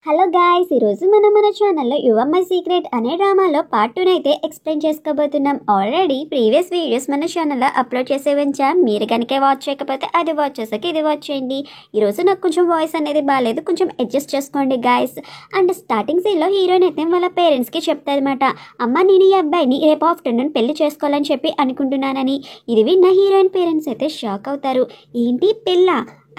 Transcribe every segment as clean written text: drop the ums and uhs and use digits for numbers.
Hello guys, ఈరోజు మన ఛానల్లో యు ఆర్ మై సీక్రెట్ అనే డ్రామాలో పార్ట్ 2 అయితే ఎక్స్ప్లెయిన్ చేసుకోబోతున్నాం. ఆల్రెడీ ప్రీవియస్ వీడియోస్ మన ఛానల్లో అప్లోడ్ చేసే ఉంచాం. మీరు కనుక వాచ్ చేయకపోతే అది వాచ్ చేసాక ఇది వాచ్ చేయండి. ఈరోజు నాకు కొంచెం వాయిస్ అనేది బాగాలేదు, కొంచెం అడ్జస్ట్ చేసుకోండి గాయ్స్. అండ్ స్టార్టింగ్ సీన్లో హీరోయిన్ అయితే వాళ్ళ పేరెంట్స్కి చెప్తారనమాట, అమ్మ నేను ఈ అబ్బాయిని రేపు ఆఫ్టర్నూన్ పెళ్లి చేసుకోవాలని చెప్పి అనుకుంటున్నానని. ఇది విన్న హీరోయిన్ పేరెంట్స్ అయితే షాక్ అవుతారు. ఏంటి పెళ్ళ?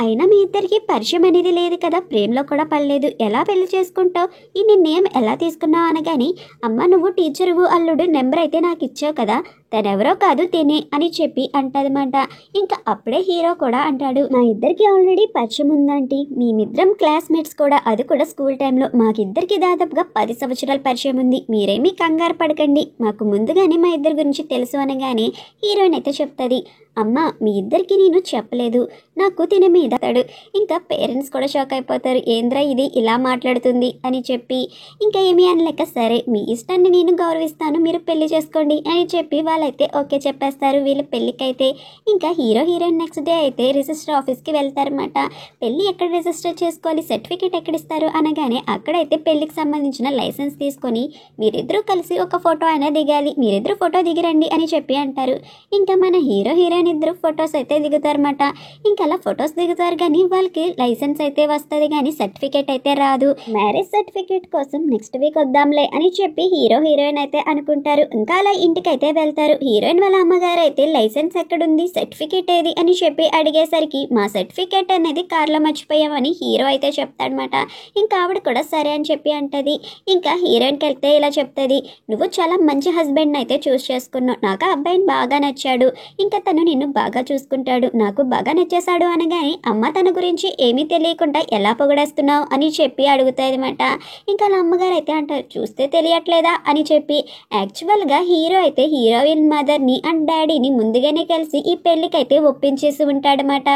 అయినా మీ ఇద్దరికి పరిచయం అనేది లేదు కదా, ప్రేమలో కూడా పడలేదు, ఎలా పెళ్లి చేసుకుంటావు, ఈ నిర్ణయం ఎలా తీసుకున్నావు అనగాని, అమ్మ నువ్వు టీచరు అల్లుడు నెంబర్ అయితే నాకు ఇచ్చావు కదా, తనెవరో కాదు తినే అని చెప్పి అంటదన్నమాట. ఇంకా అప్పుడే హీరో కూడా అంటాడు, మా ఇద్దరికి ఆల్రెడీ పరిచయం ఉందంటే, మేమిద్దరం క్లాస్మేట్స్ కూడా, అది కూడా స్కూల్ టైంలో. మాకిద్దరికి దాదాపుగా 10 సంవత్సరాల పరిచయం ఉంది, మీరేమీ కంగారు పడకండి, మాకు ముందుగానే మా ఇద్దరి గురించి తెలుసు అనగానే హీరోయిన్ అయితే చెప్తుంది, అమ్మ మీ ఇద్దరికి నేను చెప్పలేదు, నాకు తిన మీద తాడు. ఇంకా పేరెంట్స్ కూడా షాక్ అయిపోతారు, ఏంద్రా ఇది ఇలా మాట్లాడుతుంది అని చెప్పి. ఇంకా ఏమీ అనలేక, సరే మీ ఇష్టాన్ని నేను గౌరవిస్తాను, మీరు పెళ్లి చేసుకోండి అని చెప్పి వాళ్ళైతే ఓకే చెప్పేస్తారు వీళ్ళ పెళ్ళికైతే. ఇంకా హీరోయిన్ నెక్స్ట్ డే అయితే రిజిస్టర్ ఆఫీస్కి వెళ్తారన్నమాట. పెళ్ళి ఎక్కడ రిజిస్టర్ చేసుకోవాలి, సర్టిఫికేట్ ఎక్కడ ఇస్తారు అనగానే, అక్కడైతే పెళ్లికి సంబంధించిన లైసెన్స్ తీసుకొని మీరిద్దరూ కలిసి ఒక ఫోటో అయినా దిగాలి, మీరిద్దరు ఫోటో దిగిరండి అని చెప్పి అంటారు. ఇంకా మన హీరోయిన్ ఇద్దరు ఫొటోస్ అయితే దిగుతారన్నమాట. ఇంకా అలా ఫొటోస్ దిగుతారు కానీ వాళ్ళకి లైసెన్స్ అయితే వస్తుంది కానీ సర్టిఫికేట్ అయితే రాదు. మ్యారేజ్ సర్టిఫికేట్ కోసం నెక్స్ట్ వీక్ వద్దాంలే అని చెప్పి హీరోయిన్ అయితే అనుకుంటారు. ఇంకా అలా ఇంటికి అయితే వెళ్తారు. హీరోయిన్ వాళ్ళ అమ్మగారు అయితే లైసెన్స్ ఎక్కడుంది, సర్టిఫికేట్ ఏది అని చెప్పి అడిగేసరికి, మా సర్టిఫికేట్ అనేది కార్లో మర్చిపోయామని హీరో అయితే చెప్తాడనమాట. ఇంకా ఆవిడ కూడా సరే అని చెప్పి అంటది. ఇంకా హీరోయిన్కి వెళ్తే ఇలా చెప్తుంది, నువ్వు చాలా మంచి హస్బెండ్ అయితే చూస్ చేసుకున్నావు, నాకు ఆ అబ్బాయిని బాగా నచ్చాడు, ఇంకా తను నిన్ను బాగా చూసుకుంటాడు, నాకు బాగా నచ్చేశాడు అనగానే, అమ్మ తన గురించి ఏమీ తెలియకుండా ఎలా పొగడేస్తున్నావు అని చెప్పి అడుగుతాయి అనమాట. ఇంకా వాళ్ళ అమ్మగారు అయితే అంటారు, చూస్తే తెలియట్లేదా అని చెప్పి. యాక్చువల్గా హీరో అయితే హీరోయిన్ మదర్ని అండ్ డాడీని ముందుగానే కలిసి ఈ పెళ్ళికైతే ఒప్పించేసి ఉంటాడనమాట.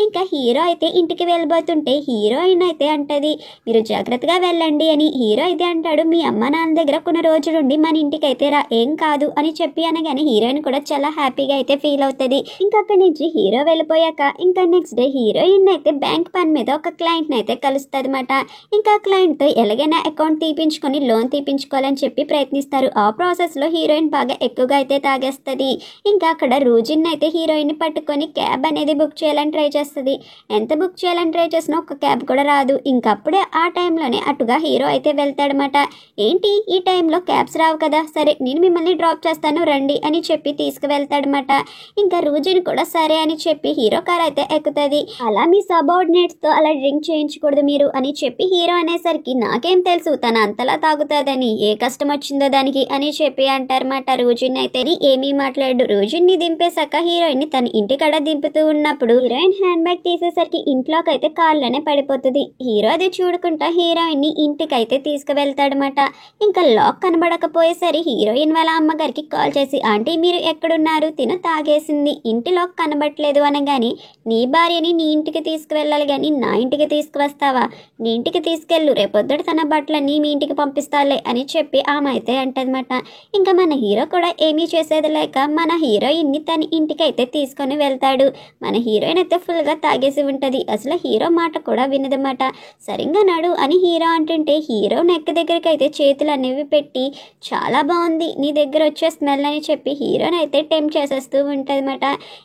ఇంకా హీరో అయితే ఇంటికి వెళ్ళబోతుంటే హీరోయిన్ అయితే అంటది, మీరు జాగ్రత్తగా వెళ్ళండి అని. హీరో అయితే అంటాడు, మీ అమ్మ నాన్న దగ్గర కొన్ని రోజులుండి మన ఇంటికి అయితే రా, ఏం కాదు అని చెప్పి అనగానే హీరోయిన్ కూడా చాలా హ్యాపీగా అయితే ఫీల్ అవుతుంది. ఇంకా అక్కడి నుంచి హీరో వెళ్ళిపోయాక ఇంకా నెక్స్ట్ డే హీరోయిన్ అయితే బ్యాంక్ పని మీద ఒక క్లయింట్ని అయితే కలుస్తుంది అనమాట. ఇంకా క్లయింట్తో ఎలాగైనా అకౌంట్ తీపించుకొని లోన్ తీపించుకోవాలని చెప్పి ప్రయత్నిస్తారు. ఆ ప్రాసెస్లో హీరోయిన్ బాగా ఎక్కువగా అయితే తాగేస్తుంది. ఇంకా అక్కడ రూజిన్ అయితే హీరోయిన్ పట్టుకొని క్యాబ్ అనేది బుక్ చేయాలని ట్రై చేస్తుంది. ఎంత బుక్ చేయాలని ట్రై చేసినా ఒక క్యాబ్ కూడా రాదు. ఇంకప్పుడే ఆ టైంలోనే అటుగా హీరో అయితే వెళ్తాడనమాట. ఏంటి ఈ టైంలో క్యాబ్స్ రావు కదా, సరే నేను మిమ్మల్ని డ్రాప్ చేస్తాను రండి అని చెప్పి తీసుకువెళ్తాడనమాట. ఇంకా రూజిన్ కూడా సరే అని చెప్పి హీరో కార్ అయితే ఎక్కుతుంది. అలా మీ సబార్డినేట్స్ తో అలా డ్రింక్ చేయించకూడదు మీరు అని చెప్పి హీరో అనేసరికి, నాకేం తెలుసు తన అంతలా తాగుతుందని, ఏ కష్టం వచ్చిందో దానికి అని చెప్పి అంటారన్నమాట. రూజిన్ అయితే ఏమీ మాట్లాడు. రూజిన్ ని దింపేశాక హీరోయిన్ ని తన ఇంటికాడ దింపుతూ ఉన్నప్పుడు హీరోయిన్ హ్యాండ్ బ్యాగ్ తీసేసరికి ఇంట్లోకి అయితే కాళ్ళనే పడిపోతుంది. హీరో అది చూడకుండా హీరోయిన్ ని ఇంటికైతే తీసుకువెళ్తాడనమాట. ఇంకా లాక్ కనబడకపోయేసరి హీరోయిన్ వాళ్ళ అమ్మగారికి కాల్ చేసి, ఆంటీ మీరు ఎక్కడున్నారు, తిను తాగేసింది, ఇంటిలో కనబట్లేదు అనగాని, నీ భార్యని నీ ఇంటికి తీసుకువెళ్ళాలి కానీ నా ఇంటికి తీసుకువస్తావా, నీ ఇంటికి తీసుకెళ్ళు, రేపొద్దుట తన బట్టలన్నీ మీ ఇంటికి పంపిస్తాలే అని చెప్పి ఆమె అయితే అంటదన్నమాట. ఇంకా మన హీరో కూడా ఏమీ చేసేది లేక మన హీరోయిన్ని తన ఇంటికి అయితే తీసుకొని వెళ్తాడు. మన హీరోయిన్ అయితే ఫుల్గా తాగేసి ఉంటుంది, అసలు హీరో మాట కూడా వినదన్నమాట. సరిగ్గా నడు అని హీరో అంటుంటే హీరో నెక్ దగ్గరికి అయితే చేతులు అనేవి పెట్టి, చాలా బాగుంది నీ దగ్గర వచ్చే స్మెల్ అని చెప్పి హీరోని అయితే టెంప్ట్ చేసేస్తూ ఉంటుందన్నమాట.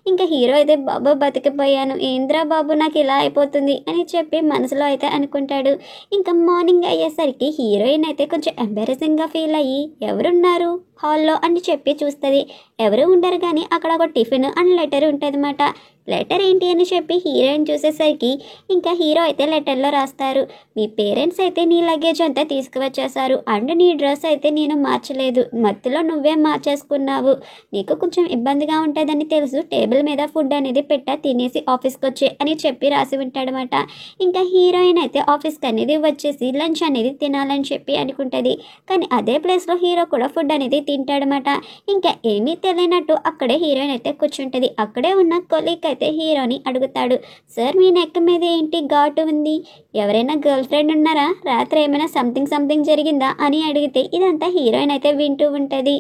ఇంకా హీరో అయితే, బాబు బతికిపోయాను, ఏంద్రా బాబు నాకు ఇలా అయిపోతుంది అని చెప్పి మనసులో అయితే అనుకుంటాడు. ఇంకా మార్నింగ్ అయ్యేసరికి హీరోయిన్ అయితే కొంచెం ఎంబారసింగ్గా ఫీల్ అయ్యి, ఎవరున్నారు హాల్లో అని చెప్పి చూస్తుంది. ఎవరు ఉండరు కానీ అక్కడ ఒక టిఫిన్ అండ్ లెటర్ ఉంటుంది అన్నమాట. లెటర్ ఏంటి అని చెప్పి హీరోయిన్ చూసేసరికి ఇంకా హీరో అయితే లెటర్లో రాస్తారు, మీ పేరెంట్స్ అయితే నీ లగేజ్ అంతా తీసుకువచ్చేసారు అండ్ నీ డ్రెస్ అయితే నేను మార్చలేదు, మత్తులో నువ్వే మార్చేసుకున్నావు, నీకు కొంచెం ఇబ్బందిగా ఉంటుందని తెలుసు, టేబుల్ మీద ఫుడ్ అనేది పెట్టా, తినేసి ఆఫీస్కి వచ్చే అని చెప్పి రాసి ఉంటాడనమాట. ఇంకా హీరోయిన్ అయితే ఆఫీస్కి అనేది వచ్చేసి లంచ్ అనేది తినాలని చెప్పి అనుకుంటుంది. కానీ అదే ప్లేస్లో హీరో కూడా ఫుడ్ అనేది తింటాడనమాట. ఇంకా ఏమీ తెలియనట్టు అక్కడే హీరోయిన్ అయితే కూర్చుంటుంది. అక్కడే ఉన్న కొలీగ్ అయితే హీరోని అడుగుతాడు, సార్ మీ నెక్ మీద ఏంటి ఘాటు ఉంది, ఎవరైనా గర్ల్ ఫ్రెండ్ ఉన్నారా, రాత్రి ఏమైనా సంథింగ్ జరిగిందా అని అడిగితే ఇదంతా హీరోయిన్ అయితే వింటూ ఉంటుంది.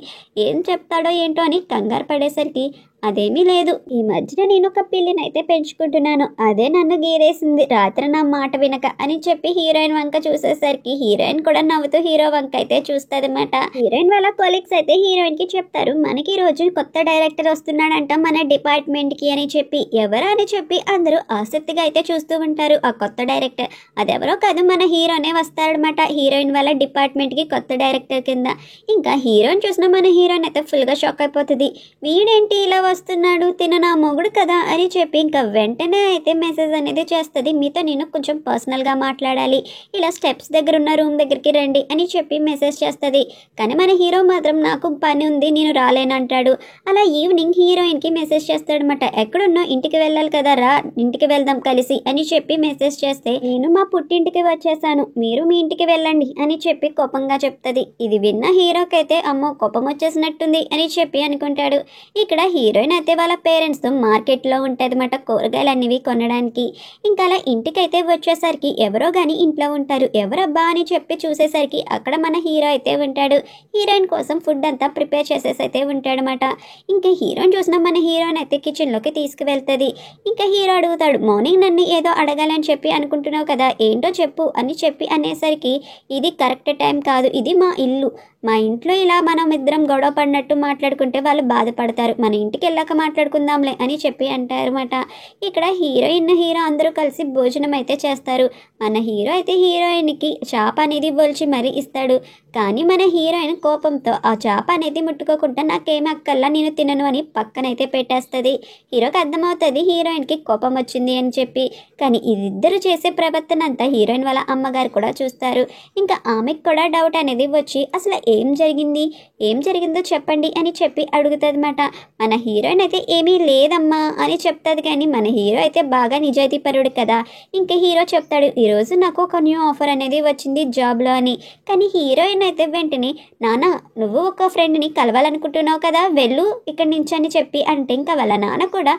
ఏం చెప్తాడో ఏంటో అని కంగారు పడేసరికి, అదేమీ లేదు. ఈ మధ్యన నేను ఒక పిల్లినైతే పెంచుకుంటున్నాను. అదే నన్ను గీరేసింది రాత్రి నా మాట వినక అని చెప్పి హీరోయిన్ వంక చూసేసరికి హీరోయిన్ కూడా నవ్వుతూ హీరో వంక అయితే చూస్తదన్నమాట. హీరోయిన్ వాళ్ళ కొలీగ్స్ అయితే హీరోయిన్ కి చెప్తారు, మనకి ఈ రోజు కొత్త డైరెక్టర్ వస్తున్నాడంట మన డిపార్ట్మెంట్ కి అని చెప్పి. ఎవరా అని చెప్పి అందరూ ఆసక్తిగా అయితే చూస్తూ ఉంటారు. ఆ కొత్త డైరెక్టర్ అదెవరో కాదు, మన హీరోనే వస్తాడనమాట హీరోయిన్ వాళ్ళ డిపార్ట్మెంట్ కి కొత్త డైరెక్టర్ కింద. ఇంకా హీరోయిన్ చూసిన మన హీరోయిన్ అయితే ఫుల్ గా షాక్ అయిపోతుంది. వీడేంటి ఇలా వస్తున్నాడు, తిన నా మొగుడు కదా అని చెప్పి ఇంకా వెంటనే అయితే మెసేజ్ అనేది చేస్తుంది, మీతో నేను కొంచెం పర్సనల్ గా మాట్లాడాలి, ఇలా స్టెప్స్ దగ్గర ఉన్న రూమ్ దగ్గరికి రండి అని చెప్పి మెసేజ్ చేస్తుంది. కానీ మన హీరో మాత్రం నాకు పని ఉంది నేను రాలేనంటాడు. అలా ఈవినింగ్ హీరోయిన్ కి మెసేజ్ చేస్తాడనమాట, ఎక్కడున్నా ఇంటికి వెళ్ళాలి కదా రా, ఇంటికి వెళ్దాం కలిసి అని చెప్పి మెసేజ్ చేస్తే, నేను మా పుట్టింటికి వచ్చేసాను, మీరు మీ ఇంటికి వెళ్ళండి అని చెప్పి కోపంగా చెప్తుంది. ఇది విన్న హీరోకైతే అమ్మో కోపం వచ్చేసినట్టుంది అని చెప్పి అనుకుంటాడు. ఇక్కడ హీరోయిన్ అయితే వాళ్ళ పేరెంట్స్ తో మార్కెట్ లో ఉంటదన్నమాట కూరగాయలు అనేవి కొనడానికి. ఇంకా అలా ఇంటికైతే వచ్చేసరికి ఎవరో గాని ఇంట్లో ఉంటారు. ఎవరబ్బా అని చెప్పి చూసేసరికి అక్కడ మన హీరో అయితే ఉంటాడు. హీరోయిన్ కోసం ఫుడ్ అంతా ప్రిపేర్ చేసేసి అయితే ఉంటాడనమాట. ఇంకా హీరోయిన్ చూసిన మన హీరోయిన్ అయితే కిచెన్ లోకి తీసుకువెళ్తుంది. ఇంకా హీరో అడుగుతాడు, మార్నింగ్ నన్ను ఏదో అడగాలని చెప్పి అనుకుంటున్నావు కదా, ఏంటో చెప్పు అని చెప్పి అనేసరికి, ఇది కరెక్ట్ టైం కాదు, ఇది మా ఇల్లు, మా ఇంట్లో ఇలా మనం ఇద్దరం గొడవ పడినట్టు మాట్లాడుకుంటే వాళ్ళు బాధపడతారు, మన ఇంటికి వెళ్ళాక మాట్లాడుకుందాంలే అని చెప్పి అంటారన్నమాట. ఇక్కడ హీరోయిన్ హీరో అందరూ కలిసి భోజనం అయితే చేస్తారు. మన హీరో అయితే హీరోయిన్కి చేప అనేది ఒలిచి మరీ ఇస్తాడు. కానీ మన హీరోయిన్ కోపంతో ఆ చేప అనేది ముట్టుకోకుండా నాకేమీ అక్కల్లా నేను తినను అని పక్కనైతే పెట్టేస్తుంది. హీరోకి అర్థమవుతుంది హీరోయిన్కి కోపం వచ్చింది అని చెప్పి. కానీ ఇద్దరు చేసే ప్రవర్తన అంతా హీరోయిన్ వాళ్ళ అమ్మగారు కూడా చూస్తారు. ఇంకా ఆమెకు కూడా డౌట్ అనేది వచ్చి అసలు ఏం జరిగిందో చెప్పండి అని చెప్పి అడుగుతుందన్నమాట. మన హీరోయిన్ అయితే ఏమీ లేదమ్మా అని చెప్తుంది. కానీ మన హీరో అయితే బాగా నిజాయితీపరుడు కదా. ఇంకా హీరో చెప్తాడు, ఈరోజు నాకు ఒక న్యూ ఆఫర్ అనేది వచ్చింది జాబ్లో అని. కానీ హీరోయిన్ అయితే వెంటనే, నాన్న నువ్వు ఒక ఫ్రెండ్ని కలవాలనుకుంటున్నావు కదా, వెళ్ళు ఇక్కడి నుంచి అని చెప్పి అంటే, ఇంకా వాళ్ళ నాన్న కూడా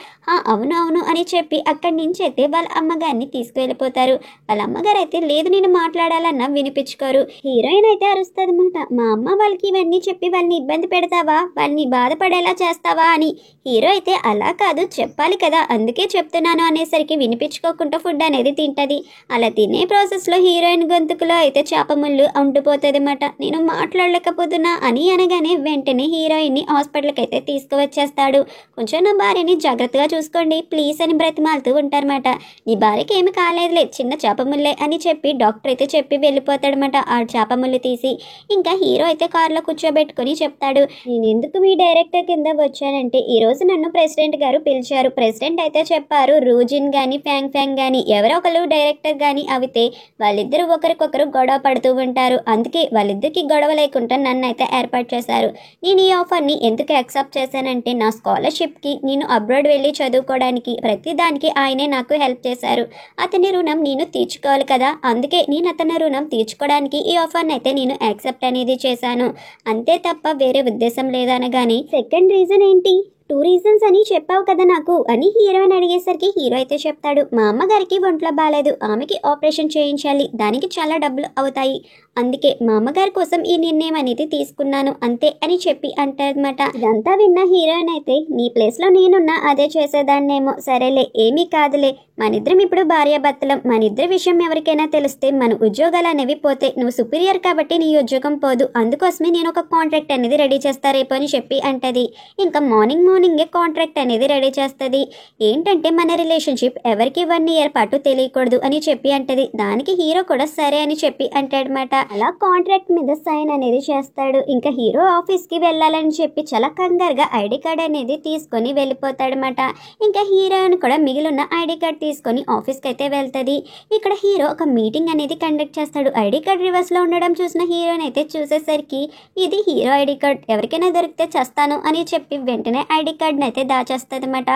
అవును అవును అని చెప్పి అక్కడి నుంచి అయితే వాళ్ళ అమ్మగారిని తీసుకువెళ్ళిపోతారు. వాళ్ళ అమ్మగారు అయితే లేదు నేను మాట్లాడాలన్నా వినిపించుకోరు. హీరోయిన్ అయితే అరుస్తుంది అనమాట, మా అమ్మ వాళ్ళకి ఇవన్నీ చెప్పి వాళ్ళని ఇబ్బంది పెడతావా, వాళ్ళని బాధపడేలా చేస్తావా అని. హీరో అయితే అలా కాదు చెప్పాలి కదా అందుకే చెప్తున్నాను అనేసరికి వినిపించుకోకుండా ఫుడ్ అనేది తింటది. అలా తినే ప్రాసెస్లో హీరోయిన్ గొంతుకులో అయితే చేప ముళ్ళు ఉండిపోతుంది అన్నమాట. నేను మాట్లాడలేకపోతున్నా అని అనగానే వెంటనే హీరోయిన్ని హాస్పిటల్కి అయితే తీసుకువచ్చేస్తాడు. కొంచెం నా భార్యని జాగ్రత్తగా చూసుకోండి ప్లీజ్ అని బ్రతిమాలుతూ ఉంటారన్నమాట. నీ భార్యకి ఏమి కాలేదులే, చిన్న చేప ముల్లే అని చెప్పి డాక్టర్ అయితే చెప్పి వెళ్ళిపోతాడనమాట ఆ చేప ముళ్ళు తీసి. ఇంకా హీరో అయితే కారులో కూర్చోబెట్టుకుని చెప్తాడు, నేను ఎందుకు మీ డైరెక్టర్ కింద వచ్చానంటే, ఈరోజు నన్ను ప్రెసిడెంట్ గారు పిలిచారు. ప్రెసిడెంట్ అయితే చెప్పారు, రూజిన్ కానీ ఫ్యాంగ్ కానీ ఎవరో ఒకరు డైరెక్టర్ కానీ అవితే వాళ్ళిద్దరూ ఒకరికొకరు గొడవ పడుతూ ఉంటారు. అందుకే వాళ్ళిద్దరికి గొడవ లేకుండా నన్ను అయితే ఏర్పాటు చేశారు. నేను ఈ ఆఫర్ని ఎందుకు యాక్సెప్ట్ చేశానంటే, నా స్కాలర్షిప్కి నేను అబ్రాడ్ వెళ్ళి చదువుకోవడానికి ప్రతి దానికి ఆయనే నాకు హెల్ప్ చేశారు. అతని రుణం నేను తీర్చుకోవాలి కదా, అందుకే నేను అతని రుణం తీర్చుకోవడానికి ఈ ఆఫర్ని అయితే నేను యాక్సెప్ట్ అనేది చేశాను, అంతే తప్ప వేరే ఉద్దేశం లేదనగానే, సెకండ్ రీజన్ ఏంటి, 2 రీజన్స్ అని చెప్పావు కదా నాకు అని హీరోయిన్ అడిగేసరికి హీరో అయితే చెప్తాడు, మా అమ్మగారికి ఒంట్లో బాగాలేదు, ఆమెకి ఆపరేషన్ చేయించాలి, దానికి చాలా డబ్బులు అవుతాయి, అందుకే మా అమ్మగారి కోసం ఈ నిర్ణయం అనేది తీసుకున్నాను అంతే అని చెప్పి అంటారన్నమాట. ఇదంతా విన్న హీరోయిన్ అయితే, నీ ప్లేస్లో నేనున్నా అదే చేసేదాన్నేమో, సరేలే ఏమీ కాదులే, మనిద్దరం ఇప్పుడు భార్యాభర్తలం, మనిద్దరి విషయం ఎవరికైనా తెలిస్తే మన ఉద్యోగాలు అనేవి పోతే, నువ్వు సుపీరియర్ కాబట్టి నీ ఉద్యోగం పోదు, అందుకోసమే నేను ఒక కాంట్రాక్ట్ అనేది రెడీ చేస్తా రేపు అని చెప్పి అంటది. ఇంకా మార్నింగే కాంట్రాక్ట్ అనేది రెడీ చేస్తుంది. ఏంటంటే మన రిలేషన్షిప్ ఎవరికి 1 year పాటు తెలియకూడదు అని చెప్పి అంటది. దానికి హీరో కూడా సరే అని చెప్పి అంటాడనమాట. అలా కాంట్రాక్ట్ మీద సైన్ అనేది చేస్తాడు. ఇంకా హీరో ఆఫీస్కి వెళ్ళాలని చెప్పి చాలా కంగారుగా ఐడి కార్డ్ అనేది తీసుకొని వెళ్ళిపోతాడనమాట. ఇంకా హీరోయిన్ కూడా మిగిలిన ఐడి కార్డ్ తీసుకొని ఆఫీస్కి అయితే వెళ్తుంది. ఇక్కడ హీరో ఒక మీటింగ్ అనేది కండక్ట్ చేస్తాడు. ఐడి కార్డ్ రివర్స్లో ఉండడం చూసిన హీరోయిన్ అయితే చూసేసరికి, ఇది హీరో ఐడి కార్డ్, ఎవరికైనా దొరికితే చేస్తాను అని చెప్పి వెంటనే ఐడి కార్డ్ని అయితే దాచేస్తుంది అనమాట.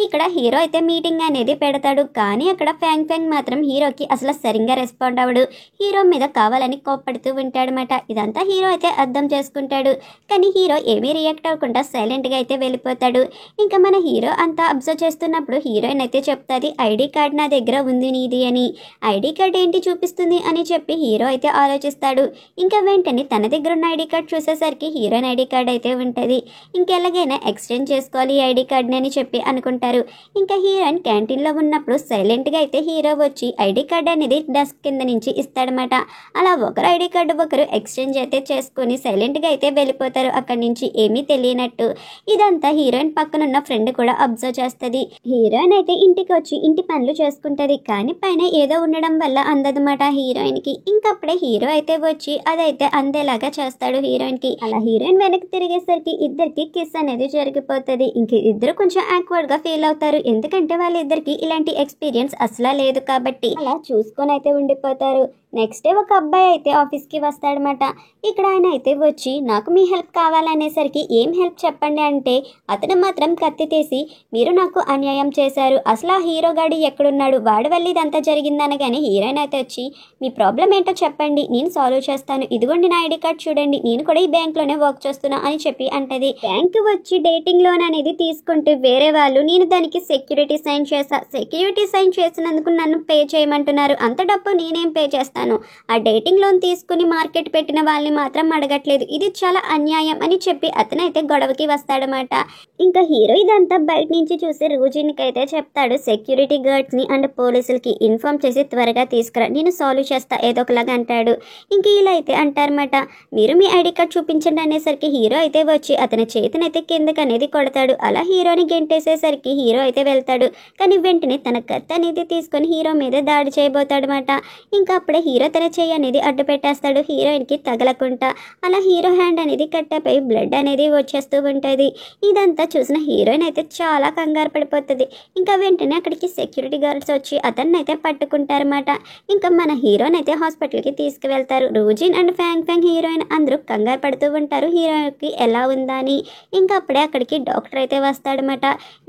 ఇక్కడ హీరో అయితే మీటింగ్ అనేది పెడతాడు. కానీ అక్కడ ఫ్యాంగ్ మాత్రం హీరోకి అసలు సరిగ్గా రెస్పాండ్ అవ్వడు. హీరో మీద కావాలని కోప్పడుతూ ఉంటాడనమాట. ఇదంతా హీరో అయితే అర్థం చేసుకుంటాడు. కానీ హీరో ఏమీ రియాక్ట్ అవ్వకుండా సైలెంట్గా అయితే వెళ్ళిపోతాడు. ఇంకా మన హీరో అంతా అబ్జర్వ్ చేస్తున్నప్పుడు హీరోయిన్ అయితే చెప్తుంది, ఐడి కార్డ్ నా దగ్గర ఉంది నీది అని. ఐడి కార్డ్ ఏంటి చూపిస్తుంది అని చెప్పి హీరో అయితే ఆలోచిస్తాడు. ఇంకా వెంటనే తన దగ్గర ఉన్న ఐడి కార్డ్ చూసేసరికి హీరోయిన్ ఐడి కార్డ్ అయితే ఉంటుంది. ఇంకెలాగైనా ఎక్స్చేంజ్ చేసుకోవాలి ఈ ఐడి కార్డ్ని అని చెప్పి అనుకుంటారు. ఇంకా హీరోయిన్ క్యాంటీన్లో ఉన్నప్పుడు సైలెంట్గా అయితే హీరో వచ్చి ఐడి కార్డ్ అనేది డెస్క్ కింద నుంచి ఇస్తాడనమాట. అలా ఒకరు ఐడి కార్డు ఒకరు ఎక్స్చేంజ్ అయితే చేసుకుని సైలెంట్గా అయితే వెళ్ళిపోతారు అక్కడి నుంచి ఏమీ తెలియనట్టు. ఇదంతా హీరోయిన్ పక్కనున్న ఫ్రెండ్ కూడా అబ్జర్వ్ చేస్తుంది. హీరోయిన్ అయితే ఇంటికి వచ్చి ఇంటి పనులు చేసుకుంటది. కానీ పైన ఏదో ఉండడం వల్ల అందదన్నమాట హీరోయిన్కి. ఇంకప్పుడే హీరో అయితే వచ్చి అదైతే అందేలాగా చేస్తాడు హీరోయిన్కి. అలా హీరోయిన్ వెనక్కి తిరిగేసరికి ఇద్దరికి కిస్ అనేది జరిగిపోతుంది. ఇంక ఇద్దరు కొంచెం ఆక్వర్డ్గా ఫీల్ అవుతారు. ఎందుకంటే వాళ్ళిద్దరికి ఇలాంటి ఎక్స్పీరియన్స్ అసలు లేదు కాబట్టి అలా చూసుకొని అయితే ఉండిపోతారు. నెక్స్ట్ డే ఒక అబ్బాయి అయితే ఆఫీస్కి వస్తాడనమాట. ఇక్కడ ఆయన అయితే వచ్చి నాకు మీ హెల్ప్ కావాలనేసరికి ఏం హెల్ప్ చెప్పండి అంటే అతను మాత్రం కత్తి తీసి మీరు నాకు అన్యాయం చేశారు, అసలు ఆ హీరో గాడి ఎక్కడున్నాడు, వాడి వల్ల ఇదంతా జరిగిందనగానే హీరోయిన్ అయితే వచ్చి మీ ప్రాబ్లం ఏంటో చెప్పండి నేను సాల్వ్ చేస్తాను, ఇదిగోండి నా ఐడి కార్డ్ చూడండి, నేను కూడా ఈ బ్యాంక్లోనే వర్క్ చేస్తున్నా అని చెప్పి అంటది. బ్యాంక్ వచ్చి డేటింగ్ లోన్ అనేది తీసుకుంటే వేరే వాళ్ళు నేను దానికి సెక్యూరిటీ సైన్ చేసినందుకు నన్ను పే చేయమంటున్నారు, అంత డబ్బు నేనేం పే చేస్తాను, ఆ డేటింగ్ లోన్ తీసుకుని మార్కెట్ పెట్టిన వాళ్ళని మాత్రం అడగట్లేదు, ఇది చాలా అన్యాయం అని చెప్పి అతనైతే గొడవకి వస్తాడనమాట. ఇంకా హీరో ఇదంతా బయట నుంచి చూసి రోజీనికి అయితే చెప్తాడు, సెక్యూరిటీ గార్డ్స్ ని అండ్ పోలీసులకి ఇన్ఫార్మ్ చేసి త్వరగా తీసుకురా నేను సాల్వ్ చేస్తా ఏదో ఒకలాగా అంటాడు. ఇంక ఇలా అయితే అంటారన్నమాట, మీరు మీ ఐడి కార్డ్ చూపించండి అనేసరికి హీరో అయితే వచ్చి అతని చేతినైతే కిందకి అనేది కొడతాడు. అలా హీరోని గెంటేసేసరికి హీరో అయితే వెళ్తాడు. కానీ వెంటనే తన కత్తి అనేది తీసుకొని హీరో మీద దాడి చేయబోతాడు అనమాట. ఇంకా అప్పుడే హీరో తన చెయ్యి అనేది అడ్డు పెట్టేస్తాడు హీరోయిన్కి తగలకుండా. అలా హీరో హ్యాండ్ అనేది కట్టపై బ్లడ్ అనేది వచ్చేస్తూ ఉంటుంది. ఇదంతా చూసిన హీరోయిన్ అయితే చాలా కంగారు పడిపోతుంది. ఇంకా వెంటనే అక్కడికి సెక్యూరిటీ గార్డ్స్ వచ్చి అతన్ని అయితే పట్టుకుంటారన్నమాట. ఇంకా మన హీరోని అయితే హాస్పిటల్కి తీసుకువెళ్తారు. రోజీన్ అండ్ ఫ్యాంగ్ హీరోయిన్ అందరూ కంగారు పడుతూ ఉంటారు హీరోయిన్కి ఎలా ఉందా అని. ఇంకా అప్పుడే అక్కడికి డాక్టర్ అయితే వస్తాడనమాట.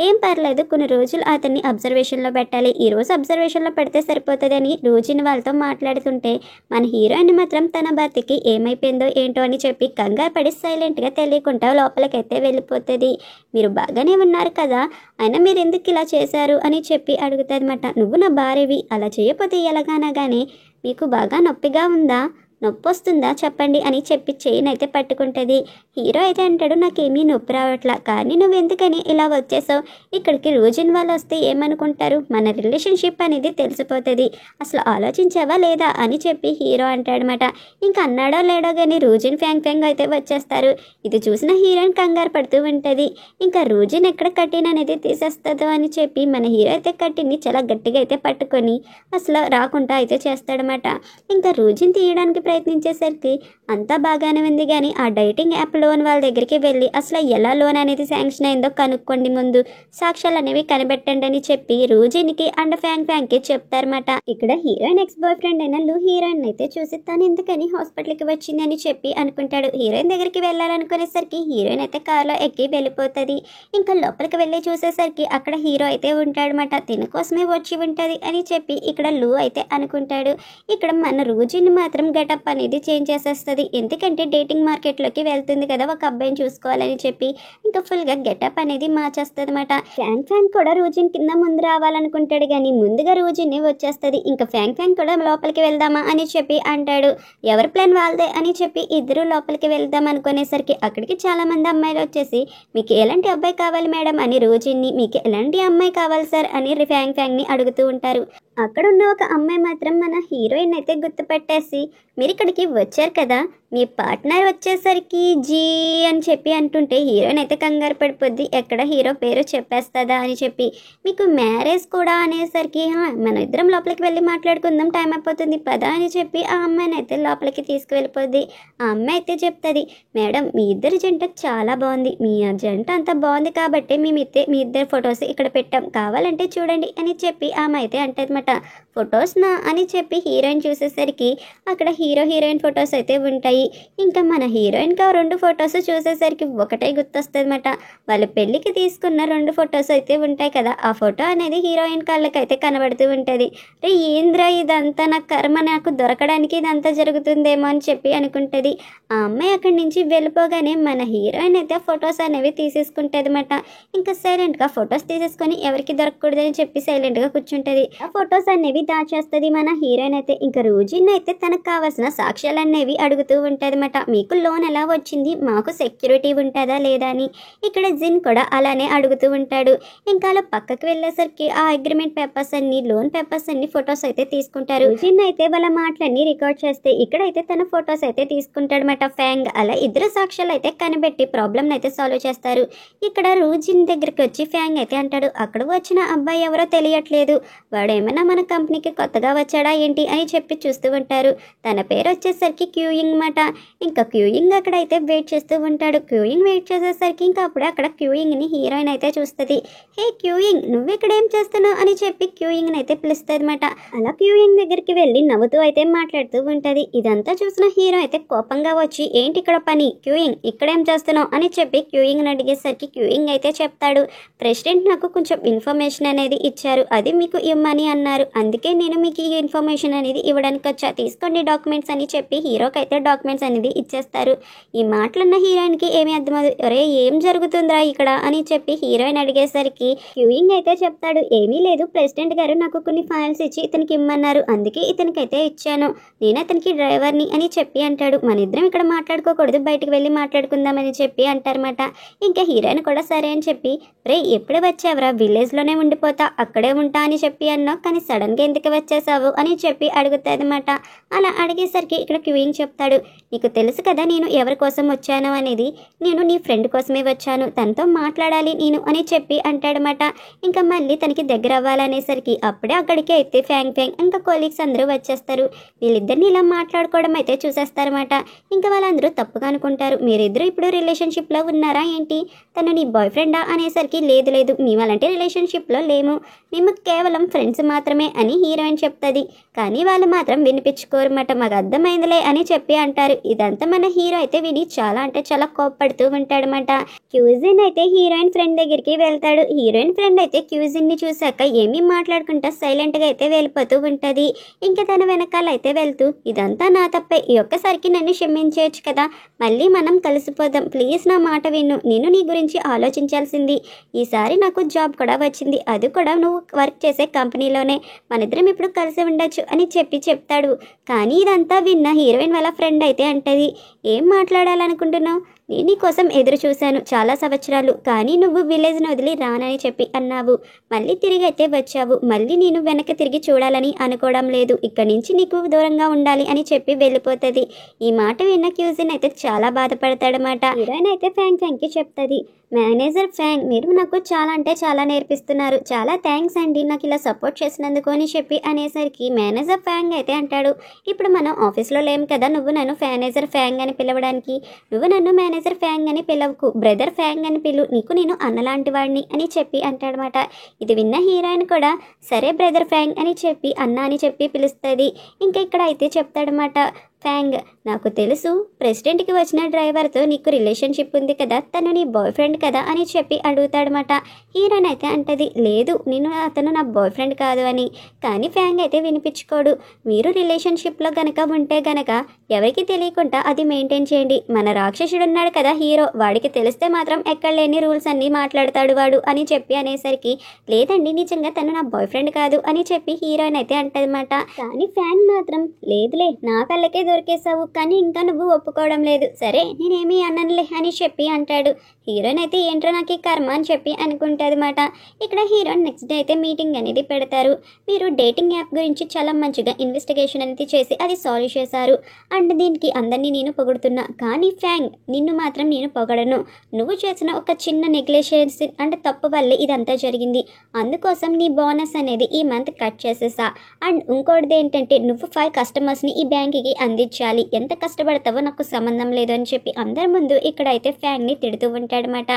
ఏం పర్లేదు, కొన్ని రోజులు అతన్ని అబ్జర్వేషన్లో పెట్టాలి, ఈ రోజు అబ్జర్వేషన్లో పెడితే సరిపోతుంది అని రోజీన్ వాళ్ళతో మాట్లాడుతుంటే మన హీరోయిన్ మాత్రం తన భర్తకి ఏమైపోయిందో ఏంటో అని చెప్పి కంగారు పడి సైలెంట్గా తెలియకుండా లోపలికైతే వెళ్ళిపోతుంది. మీరు బాగానే ఉన్నారు కదా, అయినా మీరు ఎందుకు ఇలా చేశారు అని చెప్పి అడుగుతుంది అనమాట. నువ్వు నా భార్యవి, అలా చేయకపోతే ఎలాగనగానే మీకు బాగా నొప్పిగా ఉందా, నొప్పి వస్తుందా చెప్పండి అని చెప్పి చైన్ అయితే పట్టుకుంటుంది. హీరో అయితే అంటాడు నాకేమీ నొప్పి రావట్లా, కానీ నువ్వు ఎందుకని ఇలా వచ్చేసావు, ఇక్కడికి రోజున్ వాళ్ళు వస్తే ఏమనుకుంటారు, మన రిలేషన్షిప్ అనేది తెలిసిపోతుంది, అసలు ఆలోచించావా లేదా అని చెప్పి హీరో అంటాడనమాట. ఇంకా అన్నాడో లేడో కానీ రోజున్ ఫ్యాంగ్ అయితే వచ్చేస్తారు. ఇది చూసిన హీరోయిన్ కంగారు పడుతూ ఉంటుంది. ఇంకా రోజున్ ఎక్కడ కట్టిన్ అనేది తీసేస్తుందో అని చెప్పి మన హీరో అయితే కట్టిని చాలా గట్టిగా అయితే పట్టుకొని అసలు రాకుండా అయితే చేస్తాడనమాట. ఇంకా రోజున్ తీయడానికి ప్రయత్నించేసరికి అంతా బాగానే ఉంది, కానీ ఆ డైటింగ్ యాప్ లోన్ వాళ్ళ దగ్గరికి వెళ్ళి అసలు ఎలా లోన్ అనేది శాంక్షన్ అయిందో కనుక్కోండి, ముందు సాక్ష్యాలు అనేవి కనిపెట్టండి అని చెప్పి రోజీనికి అండ్ ఫ్యాంగ్కి చెప్తారన్నమాట. ఇక్కడ హీరోయిన్ ఎక్స్ బాయ్ ఫ్రెండ్ అయిన లూ హీరోయిన్ అయితే చూసి తను ఎందుకని హాస్పిటల్కి వచ్చింది అని చెప్పి అనుకుంటాడు. హీరోయిన్ దగ్గరికి వెళ్ళాలనుకునేసరికి హీరోయిన్ అయితే కార్లో ఎక్కి వెళ్ళిపోతుంది. ఇంకా లోపలికి వెళ్ళి చూసేసరికి అక్కడ హీరో అయితే ఉంటాడనమాట. తిన కోసమే వచ్చి ఉంటుంది అని చెప్పి ఇక్కడ లూ అయితే అనుకుంటాడు. ఇక్కడ మన రోజీని మాత్రం గెటప్ అనేది చేంజ్ చేసేస్తుంది. ఎందుకంటే డేటింగ్ మార్కెట్లోకి వెళ్తుంది కదా ఒక అబ్బాయిని చూసుకోవాలని చెప్పి ఇంకా ఫుల్గా గెటప్ అనేది మార్చేస్తుంది అనమాట. ఫ్యాంగ్ కూడా రోజీన్ కింద ముందు రావాలనుకుంటాడు, కానీ ముందుగా రోజీని వచ్చేస్తుంది. ఇంకా ఫ్యాంగ్ కూడా లోపలికి వెళ్దామా అని చెప్పి అంటాడు. ఎవరి ప్లాన్ వాళ్ళదే అని చెప్పి ఇద్దరు లోపలికి వెళ్దాం అనుకునేసరికి అక్కడికి చాలా మంది అమ్మాయిలు వచ్చేసి మీకు ఎలాంటి అబ్బాయి కావాలి మేడం అని రోజీని, మీకు ఎలాంటి అమ్మాయి కావాలి సార్ అని ఫ్యాంగ్ని అడుగుతూ ఉంటారు. అక్కడ ఉన్న ఒక అమ్మాయి మాత్రం మన హీరోయిన్ అయితే గుర్తుపెట్టేసి మీరు ఇక్కడికి వచ్చారు కదా, మీ పార్ట్నర్ వచ్చేసరికి జీ అని చెప్పి అంటుంటే హీరోయిన్ అయితే కంగారు పడిపోద్ది, ఎక్కడ హీరో పేరు చెప్పేస్తుందా అని చెప్పి. మీకు మ్యారేజ్ కూడా అనేసరికి మన ఇద్దరం లోపలికి వెళ్ళి మాట్లాడుకుందాం, టైం అయిపోతుంది పదా అని చెప్పి ఆ అమ్మాయిని అయితే లోపలికి తీసుకువెళ్ళిపోద్ది. ఆ అమ్మాయి అయితే చెప్తుంది, మేడం మీ ఇద్దరి జంట చాలా బాగుంది, మీ జంట అంతా బాగుంది కాబట్టి మీ ఇద్దరు ఫొటోస్ ఇక్కడ పెట్టాం, కావాలంటే చూడండి అని చెప్పి ఆమె అయితే అంటదన్నమాట. ఫొటోస్ నా అని చెప్పి హీరోయిన్ చూసేసరికి అక్కడ హీరోయిన్ ఫొటోస్ అయితే ఉంటాయి. ఇంకా మన హీరోయిన్కి ఆ 2 ఫొటోస్ చూసేసరికి ఒకటే గుర్తొస్తుందన్నమాట. వాళ్ళ పెళ్ళికి తీసుకున్న 2 ఫొటోస్ అయితే ఉంటాయి కదా, ఆ ఫోటో అనేది హీరోయిన్ కళ్ళకైతే కనబడుతూ ఉంటుంది. రే ఏంద్రా ఇదంతా, నా కర్మ, నాకు దొరకడానికి ఇదంతా జరుగుతుందేమో అని చెప్పి అనుకుంటుంది. ఆ అమ్మాయి అక్కడి నుంచి వెళ్ళిపోగానే మన హీరోయిన్ అయితే ఫొటోస్ అనేవి తీసేసుకుంటుంది అన్నమాట. ఇంకా సైలెంట్గా ఫొటోస్ తీసేసుకొని ఎవరికి దొరకకూడదని చెప్పి సైలెంట్గా కూర్చుంటుంది. ఆ ఫొటోస్ అనేవి దాచేస్తుంది మన హీరోయిన్ అయితే. ఇంకా రోజుని అయితే తనకు కావాల్సిన సాక్ష్యాలు అనేవి అడుగుతూ ఉంటుంది అనమాట. మీకు లోన్ ఎలా వచ్చింది, మాకు సెక్యూరిటీ ఉంటుందా లేదా అని. ఇక్కడ జిన్ కూడా అలానే అడుగుతూ ఉంటాడు. ఇంకా అలా పక్కకి వెళ్ళేసరికి ఆ అగ్రిమెంట్ పేపర్స్ అన్ని, లోన్ పేపర్స్ అన్ని ఫొటోస్ అయితే తీసుకుంటారు. జిన్ అయితే వాళ్ళ మాటలన్నీ రికార్డ్ చేస్తే ఇక్కడైతే తన ఫొటోస్ అయితే తీసుకుంటాడనమాట ఫ్యాంగ్. అలా ఇద్దరు సాక్ష్యాలు అయితే కనిపెట్టి ప్రాబ్లమ్ అయితే సాల్వ్ చేస్తారు. ఇక్కడ రూజిన్ దగ్గరికి వచ్చి ఫ్యాంగ్ అయితే అంటాడు, అక్కడ వచ్చిన అబ్బాయి ఎవరో తెలియట్లేదు, వాడేమైనా మన కంపెనీకి కొత్తగా వచ్చాడా ఏంటి అని చెప్పి చూస్తూ ఉంటారు. తన పేరు వచ్చేసరికి క్యూయింగ్ మాట. ఇంకా క్యూయింగ్ అక్కడైతే వెయిట్ చేస్తూ ఉంటాడు. క్యూయింగ్ వెయిట్ చేసేసరికి ఇంకా అప్పుడే అక్కడ క్యూయింగ్ని హీరోయిన్ అయితే చూస్తుంది. హే క్యూయింగ్, నువ్వు ఇక్కడ ఏం చేస్తున్నావు అని చెప్పి క్యూయింగ్ని అయితే పిలుస్తుంది అనమాట. అలా క్యూయింగ్ దగ్గరికి వెళ్ళి నవ్వుతూ అయితే మాట్లాడుతూ ఉంటుంది. ఇదంతా చూసిన హీరో అయితే కోపంగా వచ్చి, ఏంటి ఇక్కడ పని, క్యూయింగ్ ఇక్కడేం చేస్తున్నావు అని చెప్పి క్యూయింగ్ని అడిగేసరికి క్యూయింగ్ అయితే చెప్తాడు, ప్రెసిడెంట్ నాకు కొంచెం ఇన్ఫర్మేషన్ అనేది ఇచ్చారు, అది మీకు ఇవ్వమని అన్నారు, అందుకే నేను మీకు ఈ ఇన్ఫర్మేషన్ అనేది ఇవ్వడానికి వచ్చా, తీసుకోండి డాక్యుమెంట్స్ అని చెప్పి హీరోకి అయితే డాక్యుమెంట్స్ అనేది ఇచ్చేస్తారు. ఈ మాటలున్న హీరోయిన్కి ఏమీ అర్థమవుతుంది. అరే ఏం జరుగుతుందిరా ఇక్కడ అని చెప్పి హీరోయిన్ అడిగేసరికి క్యూయింగ్ అయితే చెప్తాడు, ఏమీ లేదు, ప్రెసిడెంట్ గారు నాకు కొన్ని ఫైల్స్ ఇచ్చి ఇతనికి ఇమ్మన్నారు, అందుకే ఇతనికైతే ఇచ్చాను, నేను అతనికి డ్రైవర్ని అని చెప్పి అంటాడు. మన ఇద్దరం ఇక్కడ మాట్లాడుకోకూడదు, బయటకు వెళ్ళి మాట్లాడుకుందామని చెప్పి అంటారన్నమాట. ఇంకా హీరోయిన్ కూడా సరే అని చెప్పి, రే ఎప్పుడు వచ్చావురా, విలేజ్లోనే ఉండిపోతా, అక్కడే ఉంటా అని చెప్పి అన్నావు, కానీ సడన్గా ఎందుకు వచ్చేసావు అని చెప్పి అడుగుతాదన్నమాట. అలా అడిగేసరికి ఇక్కడ క్యూయింగ్ చెప్తాడు, నీకు తెలుసు కదా నేను ఎవరి కోసం వచ్చాను అనేది, నేను నీ ఫ్రెండ్ కోసమే వచ్చాను, తనతో మాట్లాడాలి నేను అని చెప్పి అంటాడనమాట. ఇంకా మళ్ళీ తనకి దగ్గర అవ్వాలనేసరికి అప్పుడే అక్కడికి అయితే ఫ్యాంగ్ ఇంకా కొలీగ్స్ అందరూ వచ్చేస్తారు. వీళ్ళిద్దరిని ఇలా మాట్లాడుకోవడం అయితే చూసేస్తారన్నమాట. ఇంకా వాళ్ళందరూ తప్పుగా అనుకుంటారు, మీరిద్దరూ ఇప్పుడు రిలేషన్షిప్లో ఉన్నారా ఏంటి, తను నీ బాయ్ ఫ్రెండా అనేసరికి లేదు లేదు, మేము అలాంటి రిలేషన్షిప్లో లేము, మేము కేవలం ఫ్రెండ్స్ మాత్రమే అని హీరోయిన్ చెప్తుంది. కానీ వాళ్ళు మాత్రం వినిపించుకోరన్నమాట. మాకు అర్థమైందిలే అని చెప్పి అంటారు. ఇదంతా మన హీరో అయితే విని చాలా అంటే చాలా కోప్పడుతూ ఉంటాడనమాట. క్యూజిన్ అయితే హీరోయిన్ ఫ్రెండ్ దగ్గరికి వెళ్తాడు. హీరోయిన్ ఫ్రెండ్ అయితే క్యూజిన్ని చూశాక ఏమీ మాట్లాడుకుంటా సైలెంట్గా అయితే వెళ్ళిపోతూ ఉంటుంది. ఇంకా తన వెనకాల అయితే వెళ్తూ, ఇదంతా నా తప్పే, ఈ ఒక్కసారికి నన్ను క్షమించవచ్చు కదా, మళ్ళీ మనం కలిసిపోదాం, ప్లీజ్ నా మాట విను, నేను నీ గురించి ఆలోచించాల్సింది, ఈసారి నాకు జాబ్ కూడా వచ్చింది, అది కూడా నువ్వు వర్క్ చేసే కంపెనీలోనే, మనిద్దరం ఇప్పుడు కలిసి ఉండొచ్చు అని చెప్పి చెప్తాడు. కానీ ఇదంతా విన్న హీరోయిన్ వాళ్ళ ఫ్రెండ్ అయితే అంటది, ఏం మాట్లాడాలనుకుంటున్నావు, నేను నీ కోసం ఎదురు చూశాను చాలా సంవత్సరాలు, కానీ నువ్వు విలేజ్ని వదిలి రానని చెప్పి అన్నావు, మళ్ళీ తిరిగి అయితే వచ్చావు, మళ్ళీ నేను వెనక్కి తిరిగి చూడాలని అనుకోవడం లేదు, ఇక్కడి నుంచి నీకు దూరంగా ఉండాలి అని చెప్పి వెళ్ళిపోతుంది. ఈ మాట విన్న క్యూజిన్ అయితే చాలా బాధపడతాడనమాట. హీరోయిన్ అయితే ఫ్యాంగ్కి చెప్తుంది, మేనేజర్ ఫ్యాంగ్, మీరు నాకు చాలా అంటే చాలా నేర్పిస్తున్నారు, చాలా థ్యాంక్స్ అండి నాకు ఇలా సపోర్ట్ చేసినందుకు అని చెప్పి అనేసరికి మేనేజర్ ఫ్యాంగ్ అయితే అంటాడు, ఇప్పుడు మనం ఆఫీస్లో లేము కదా, నువ్వు నన్ను మేనేజర్ ఫ్యాంగ్ అని పిలవడానికి, నువ్వు నన్ను మేనేజర్ ఫ్యాంగ్ అని పిలవకు, బ్రదర్ ఫ్యాంగ్ అని పిలు, నీకు నేను అన్నలాంటి వాడిని అని చెప్పి అంటాడనమాట. ఇది విన్న హీరోయిన్ కూడా సరే బ్రదర్ ఫ్యాంగ్ అని చెప్పి అన్న అని చెప్పి పిలుస్తుంది. ఇంకా ఇక్కడ అయితే చెప్తాడనమాట ఫ్యాంగ్, నాకు తెలుసు ప్రెసిడెంట్కి వచ్చిన డ్రైవర్తో నీకు రిలేషన్షిప్ ఉంది కదా, తను నీ బాయ్ ఫ్రెండ్ కదా అని చెప్పి అడుగుతాడనమాట. హీరోయిన్ అయితే అంటది, లేదు అతను నా బాయ్ ఫ్రెండ్ కాదు అని. కానీ ఫ్యాంగ్ అయితే వినిపించుకోడు, మీరు రిలేషన్షిప్లో గనక ఉంటే గనక ఎవరికి తెలియకుండా అది మెయింటైన్ చేయండి, మన రాక్షసుడు ఉన్నాడు కదా హీరో, వాడికి తెలిస్తే మాత్రం ఎక్కడ లేని రూల్స్ అన్నీ మాట్లాడతాడు వాడు అని చెప్పి అనేసరికి, లేదండి నిజంగా తను నా బాయ్ ఫ్రెండ్ కాదు అని చెప్పి హీరోయిన్ అయితే అంటదన్నమాట. కానీ ఫ్యాంగ్ మాత్రం, లేదులే నా కళ్ళకే దొరికేసావు, కానీ ఇంకా నువ్వు ఒప్పుకోవడం లేదు, సరే నేనేమీ అన్ననులే అని చెప్పి అంటాడు. హీరోయిన్ అయితే ఏంట్రో నాకు ఈ కర్మ అని చెప్పి అనుకుంటుంది మాట. ఇక్కడ హీరోయిన్ నెక్స్ట్ డే అయితే మీటింగ్ అనేది పెడతారు. మీరు డేటింగ్ యాప్ గురించి చాలా మంచిగా ఇన్వెస్టిగేషన్ అనేది చేసి అది సాల్వ్ చేశారు అండ్ దీనికి అందరినీ నేను పొగుడుతున్నా, కానీ ఫ్యాంగ్ నిన్ను నిన్ను మాత్రం నేను పొగడను. నువ్వు చేసిన ఒక చిన్న నెగ్లిజెన్స్ అంటే తప్పు వల్లే ఇదంతా జరిగింది. అందుకోసం నీ బోనస్ అనేది ఈ మంత్ కట్ చేసేసా. అండ్ ఇంకోటిది ఏంటంటే నువ్వు 5 కస్టమర్స్ని ఈ బ్యాంక్కి అందించాలి. ఎంత కష్టపడతావో నాకు సంబంధం లేదు అని చెప్పి అందరి ముందు ఇక్కడైతే ఫ్యాంగ్ని తిడుతూ ఉంటాడనమాట.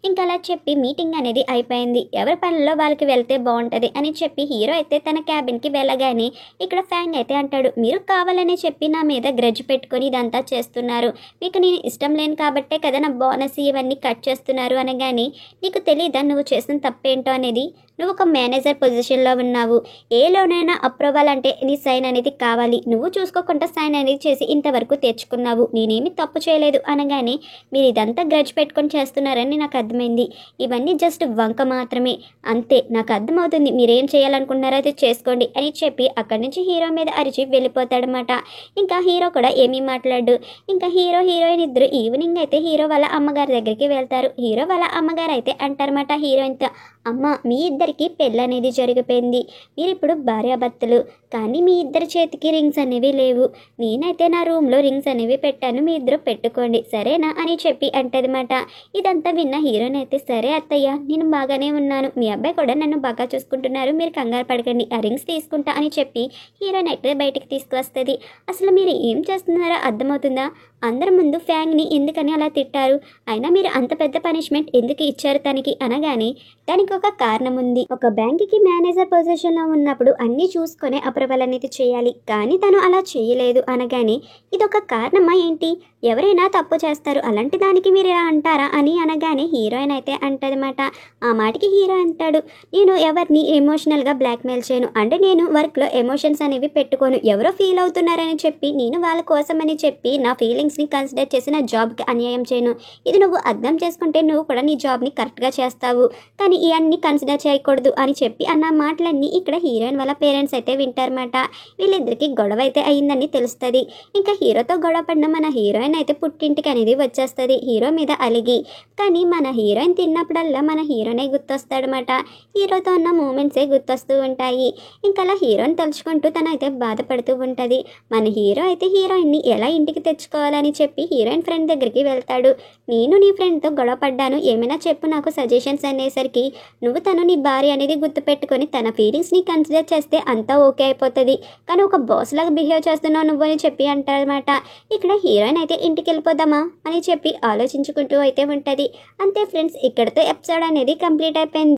ఇంకా అలా చెప్పి మీటింగ్ అనేది అయిపోయింది. ఎవరి పనుల్లో వాళ్ళకి వెళ్తే బాగుంటుంది అని చెప్పి హీరో అయితే తన క్యాబిన్కి వెళ్ళగానే ఇక్కడ ఫ్యాంగ్ అయితే అంటాడు, మీరు కావాలని చెప్పి నా మీద గ్రడ్జ్ పెట్టుకొని ఇదంతా చేస్తున్నారు. మీకు నేను ఇష్టం లేను కాబట్టే కదా నా బోనస్ ఇవన్నీ కట్ చేస్తున్నారు అనగానే, నీకు తెలీదా నువ్వు చేసిన తప్పేంటో అనేది? నువ్వు ఒక మేనేజర్ పొజిషన్లో ఉన్నావు. ఏ లోనైనా అప్రూవల్ అంటే నీ సైన్ అనేది కావాలి. నువ్వు చూసుకోకుండా సైన్ అనేది చేసి ఇంతవరకు తెచ్చుకున్నావు. నేనేమి తప్పు చేయలేదు అనగానే, మీరు ఇదంతా గ్రడ్జ్ పెట్టుకొని చేస్తున్నారని నాకు అర్థమైంది. ఇవన్నీ జస్ట్ వంక మాత్రమే, అంతే. నాకు అర్థమవుతుంది మీరేం చేయాలనుకున్నారో అది చేసుకోండి అని చెప్పి అక్కడి నుంచి హీరో మీద అరిచి వెళ్ళిపోతాడనమాట. ఇంకా హీరో కూడా ఏమీ మాట్లాడు. ఇంకా హీరో హీరోయిన్ ఇద్దరు ఈవినింగ్ అయితే హీరో వాళ్ళ అమ్మగారి దగ్గరికి వెళ్తారు. హీరో వాళ్ళ అమ్మగారు అయితే అంటారన్నమాట హీరోయిన్తో, అమ్మ మీ ఇద్దరికి పెళ్ళి అనేది జరిగిపోయింది. మీరు ఇప్పుడు భార్యాభర్తలు, కానీ మీ ఇద్దరి చేతికి రింగ్స్ అనేవి లేవు. నేనైతే నా రూమ్లో రింగ్స్ అనేవి పెట్టాను, మీ ఇద్దరు పెట్టుకోండి సరేనా అని చెప్పి అంటదన్నమాట. ఇదంతా విన్న హీరోయిన్ అయితే, సరే అత్తయ్య నేను బాగానే ఉన్నాను, మీ అబ్బాయి కూడా నన్ను బాగా చూసుకుంటున్నారు, మీరు కంగారు పడకండి, ఆ రింగ్స్ తీసుకుంటా అని చెప్పి హీరోయిన్ అయితే బయటికి తీసుకువస్తుంది. అసలు మీరు ఏం చేస్తున్నారో అర్థమవుతుందా? అందరి ముందు ఫ్యాంగ్ని ఎందుకని అలా తిట్టారు? అయినా మీరు అంత పెద్ద పనిష్మెంట్ ఎందుకు ఇచ్చారు తనకి అనగానే, దానికి ఒక కారణం ఉంది. ఒక బ్యాంక్కి మేనేజర్ పొజిషన్లో ఉన్నప్పుడు అన్నీ చూసుకొని అప్రూవల్ అనేది చేయాలి, కానీ తను అలా చేయలేదు అనగానే, ఇదొక కారణమా ఏంటి? ఎవరైనా తప్పు చేస్తారు, అలాంటి దానికి మీరు ఇలా అంటారా అని అనగానే హీరోయిన్ అయితే అంటదన్నమాట. ఆ మాటకి హీరో అంటాడు, నేను ఎవరిని ఎమోషనల్గా బ్లాక్మెయిల్ చేయను, అంటే నేను వర్క్లో ఎమోషన్స్ అనేవి పెట్టుకోను. ఎవరో ఫీల్ అవుతున్నారని చెప్పి నేను వాళ్ళ కోసం అని చెప్పి నా ఫీలింగ్స్ని కన్సిడర్ చేసి నా జాబ్కి అన్యాయం చేయను. ఇది నువ్వు అర్థం చేసుకుంటే నువ్వు కూడా నీ జాబ్ని కరెక్ట్గా చేస్తావు, కానీ ఇవన్నీ కన్సిడర్ చేయకూడదు అని చెప్పి అన్న మాటలన్నీ ఇక్కడ హీరోయిన్ వాళ్ళ పేరెంట్స్ అయితే వింటారన్నమాట. వీళ్ళిద్దరికి గొడవ అయితే అయిందని తెలుస్తుంది. ఇంకా హీరోతో గొడవ పడిన మన హీరోయిన్ అయితే పుట్టింటికి అనేది వచ్చేస్తుంది హీరో మీద అలిగి. కానీ మన హీరోయిన్ తిన్నప్పుడల్లా మన హీరోనే గుర్తొస్తాడనమాట. హీరోతో ఉన్న మూమెంట్సే గుర్తొస్తూ ఉంటాయి. ఇంకా అలా హీరోని తలుచుకుంటూ తనైతే బాధపడుతూ ఉంటుంది. మన హీరో అయితే హీరోయిన్ని ఎలా ఇంటికి తెచ్చుకోవాలని చెప్పి హీరోయిన్ ఫ్రెండ్ దగ్గరికి వెళ్తాడు. నేను నీ ఫ్రెండ్తో గొడవ పడ్డాను, ఏమైనా చెప్పు నాకు సజెషన్స్ అనేసరికి, నువ్వు తను నీ భార్య అనేది గుర్తుపెట్టుకొని తన ఫీలింగ్స్ని కన్సిడర్ చేస్తే అంతా ఓకే అయిపోతుంది, కానీ ఒక బాస్ లాగా బిహేవ్ చేస్తున్నావు నువ్వు అని చెప్పి అంటారనమాట. ఇక్కడ హీరోయిన్ అయితే ఇంటికి వెళ్ళిపోదామా అని చెప్పి ఆలోచించుకుంటూ అయితే ఉంటుంది. అంతే ఫ్రెండ్స్, ఇక్కడితో ఎపిసోడ్ అనేది కంప్లీట్ అయిపోయింది.